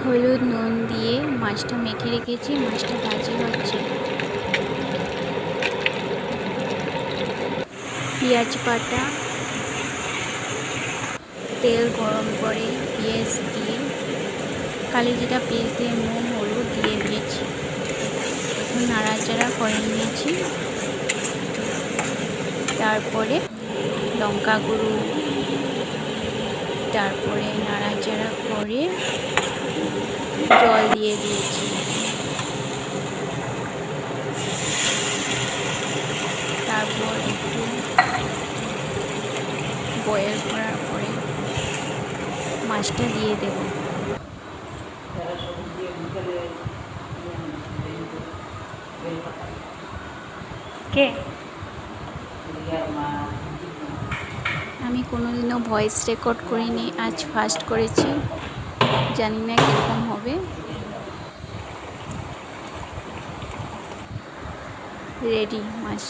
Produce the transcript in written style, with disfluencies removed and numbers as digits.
হলুদ নুন দিয়ে মাছটা মেখে রেখেছি, মাছটা ভাজি হচ্ছে। পেঁয়াজ বাটা, তেল গরম করে পেঁয়াজ দিয়ে কালি জিরা পেস্ট দিয়ে নুন হলুদ দিয়ে দিয়েছি। এখন নাড়াচাড়া করে নিয়েছি। তারপরে লঙ্কা গুঁড়ো, তারপরে নাড়াচাড়া করে জল দিয়ে দিয়েছি। তারপর একটু বয়েল করার পরে মাছটা দিয়ে দেব। আমি কোনোদিনও ভয়েস রেকর্ড করিনি, আজ ফার্স্ট করেছি, জানি না কীরকম হবে। রেডি মাছ।